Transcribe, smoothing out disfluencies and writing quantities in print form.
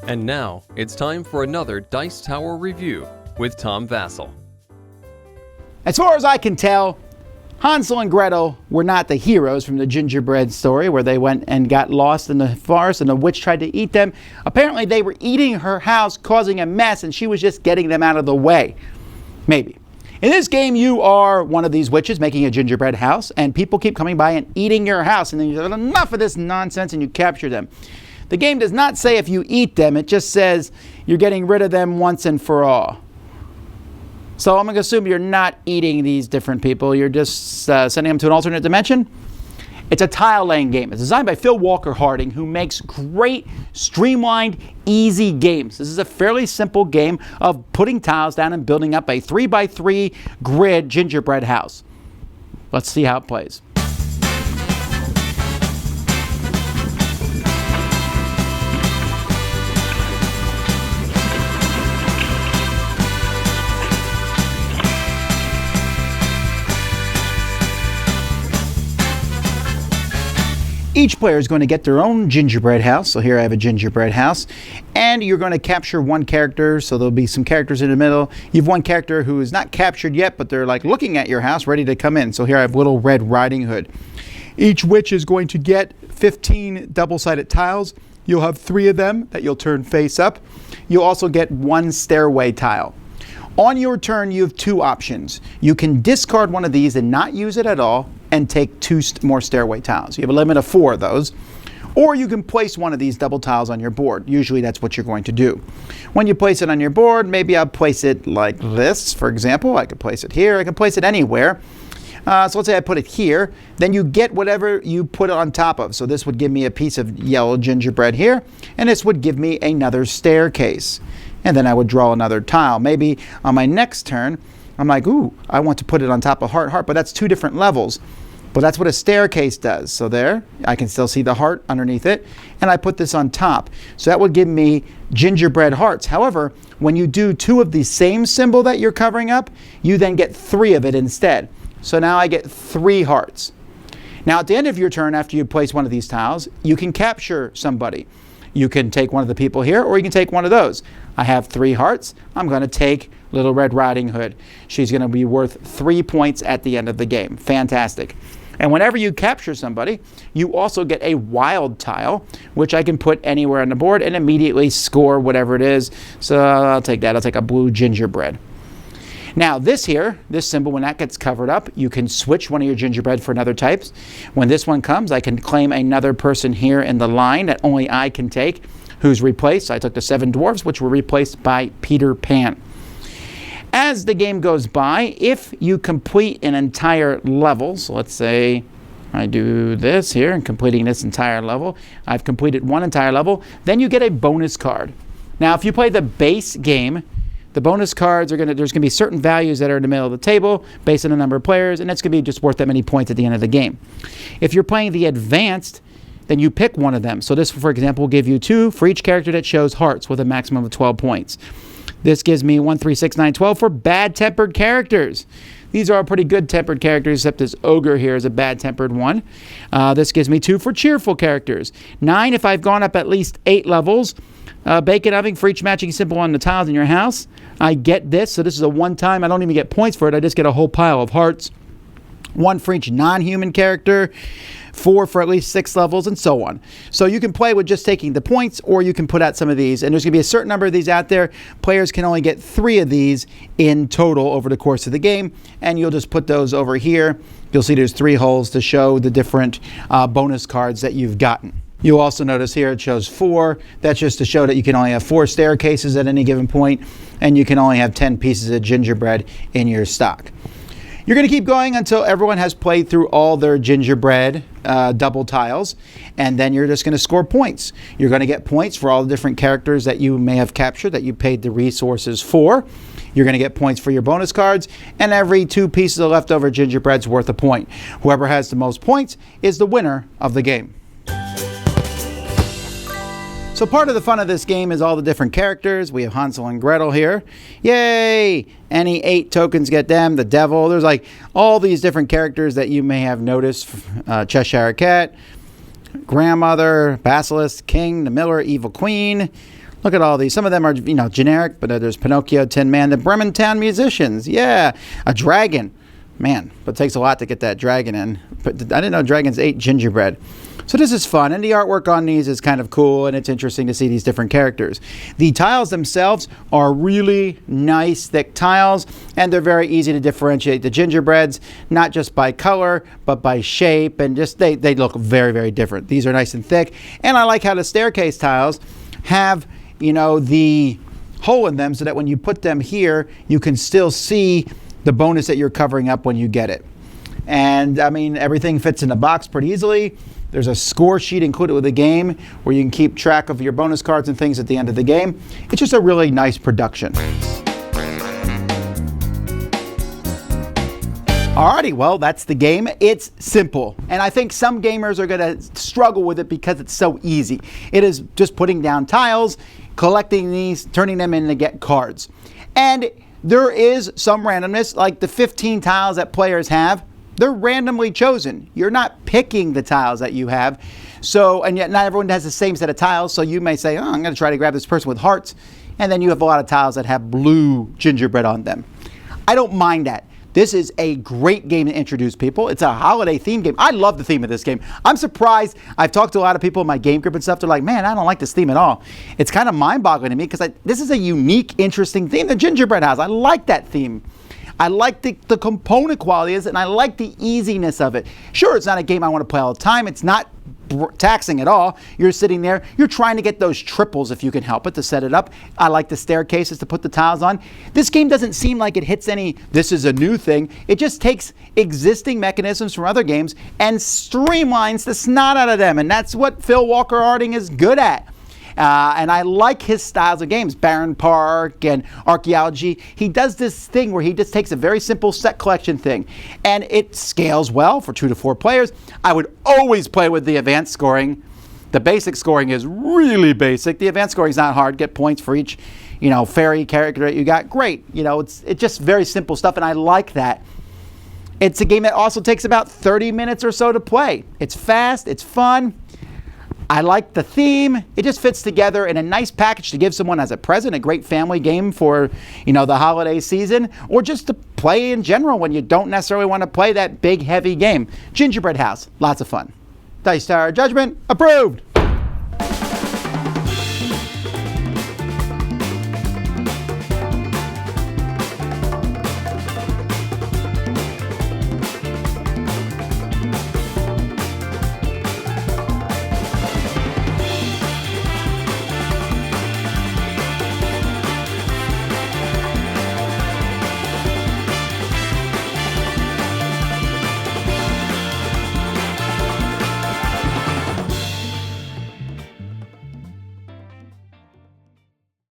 And now, it's time for another Dice Tower review with Tom Vasel. As far as I can tell, Hansel and Gretel were not the heroes from the Gingerbread story where they went and got lost in the forest and the witch tried to eat them. Apparently they were eating her house, causing a mess, and she was just getting them out of the way. Maybe. In this game, you are one of these witches making a gingerbread house, and people keep coming by and eating your house, and then you say, enough of this nonsense, and you capture them. The game does not say if you eat them, it just says you're getting rid of them once and for all. So I'm going to assume you're not eating these different people, you're just sending them to an alternate dimension. It's a tile laying game. It's designed by Phil Walker Harding, who makes great, streamlined, easy games. This is a fairly simple game of putting tiles down and building up a 3x3 grid gingerbread house. Let's see how it plays. Each player is going to get their own gingerbread house. So here I have a gingerbread house. And you're going to capture one character. So there'll be some characters in the middle. You have one character who is not captured yet, but they're like looking at your house, ready to come in. So here I have Little Red Riding Hood. Each witch is going to get 15 double-sided tiles. You'll have 3 of them that you'll turn face up. You'll also get 1 stairway tile. On your turn, you have 2 options. You can discard one of these and not use it at all and take 2 more stairway tiles. You have a limit of 4 of those. Or you can place one of these double tiles on your board. Usually that's what you're going to do. When you place it on your board, maybe I'll place it like this, for example. I could place it here. I can place it anywhere. So let's say I put it here. Then you get whatever you put it on top of. So this would give me a piece of yellow gingerbread here. And this would give me another staircase. And then I would draw another tile. Maybe on my next turn, I'm like, ooh, I want to put it on top of heart, heart, but that's 2 different levels. But that's what a staircase does. So there, I can still see the heart underneath it, and I put this on top. So that would give me gingerbread hearts. However, when you do 2 of the same symbol that you're covering up, you then get 3 of it instead. So now I get 3 hearts. Now at the end of your turn, after you place one of these tiles, you can capture somebody. You can take one of the people here, or you can take one of those. I have 3 hearts. I'm going to take Little Red Riding Hood. She's going to be worth 3 points at the end of the game. Fantastic. And whenever you capture somebody, you also get a wild tile, which I can put anywhere on the board and immediately score whatever it is. So I'll take that. I'll take a blue gingerbread. Now this here, this symbol, when that gets covered up, you can switch one of your gingerbread for another types. When this one comes, I can claim another person here in the line that only I can take, who's replaced. I took the 7 dwarves, which were replaced by Peter Pan. As the game goes by, if you complete an entire level, so let's say I do this here and completing this entire level, I've completed 1 entire level, then you get a bonus card. Now if you play the base game, the bonus cards are there's going to be certain values that are in the middle of the table based on the number of players, and it's going to be just worth that many points at the end of the game. If you're playing the advanced, then you pick one of them. So this, for example, will give you 2 for each character that shows hearts with a maximum of 12 points. This gives me 1, 3, 6, 9, 12 for bad-tempered characters. These are pretty good tempered characters, except this ogre here is a bad-tempered one. This gives me 2 for cheerful characters. 9 if I've gone up at least 8 levels. Bacon oven for each matching symbol on the tiles in your house. I get this, so this is a one-time. I don't even get points for it. I just get a whole pile of hearts. 1 for each non-human character. 4 for at least 6 levels, and so on. So you can play with just taking the points, or you can put out some of these. And there's going to be a certain number of these out there. Players can only get 3 of these in total over the course of the game. And you'll just put those over here. You'll see there's 3 holes to show the different bonus cards that you've gotten. You'll also notice here it shows 4. That's just to show that you can only have 4 staircases at any given point, and you can only have 10 pieces of gingerbread in your stock. You're going to keep going until everyone has played through all their gingerbread double tiles, and then you're just going to score points. You're going to get points for all the different characters that you may have captured that you paid the resources for. You're going to get points for your bonus cards, and every 2 pieces of leftover gingerbread's worth a point. Whoever has the most points is the winner of the game. So part of the fun of this game is all the different characters. We have Hansel and Gretel here. Yay! Any 8 tokens get them. The devil. There's like all these different characters that you may have noticed. Cheshire Cat, Grandmother, Basilisk, King, the Miller, Evil Queen. Look at all these. Some of them are, generic, but there's Pinocchio, Tin Man, the Bremen Town Musicians. Yeah, a dragon. Man, but it takes a lot to get that dragon in. But I didn't know dragons ate gingerbread. So this is fun, and the artwork on these is kind of cool, and it's interesting to see these different characters. The tiles themselves are really nice, thick tiles, and they're very easy to differentiate the gingerbreads, not just by color, but by shape, and just they look very, very different. These are nice and thick, and I like how the staircase tiles have, the hole in them so that when you put them here, you can still see the bonus that you're covering up when you get it. And I mean, everything fits in the box pretty easily. There's a score sheet included with the game where you can keep track of your bonus cards and things at the end of the game. It's just a really nice production. Alrighty, well, that's the game. It's simple. And I think some gamers are going to struggle with it because it's so easy. It is just putting down tiles, collecting these, turning them in to get cards. And there is some randomness, like the 15 tiles that players have. They're randomly chosen. You're not picking the tiles that you have. So, and yet not everyone has the same set of tiles. So you may say, I'm going to try to grab this person with hearts. And then you have a lot of tiles that have blue gingerbread on them. I don't mind that. This is a great game to introduce people. It's a holiday theme game. I love the theme of this game. I'm surprised. I've talked to a lot of people in my game group and stuff. They're like, man, I don't like this theme at all. It's kind of mind-boggling to me because this is a unique, interesting theme. The gingerbread house. I like that theme. I like the component quality is, and I like the easiness of it. Sure, it's not a game I want to play all the time. It's not taxing at all. You're sitting there, you're trying to get those triples if you can help it to set it up. I like the staircases to put the tiles on. This game doesn't seem like it hits any, this is a new thing. It just takes existing mechanisms from other games and streamlines the snot out of them. And that's what Phil Walker Harding is good at. And I like his styles of games, Barren Park and Archaeology. He does this thing where he just takes a very simple set collection thing, and it scales well for 2 to 4 players. I would always play with the advanced scoring. The basic scoring is really basic. The advanced scoring is not hard. Get points for each, fairy character that you got. Great. It's just very simple stuff, and I like that. It's a game that also takes about 30 minutes or so to play. It's fast. It's fun. I like the theme. It just fits together in a nice package to give someone as a present, a great family game for, the holiday season, or just to play in general when you don't necessarily want to play that big, heavy game. Gingerbread House, lots of fun. Dice Tower Judgment, approved.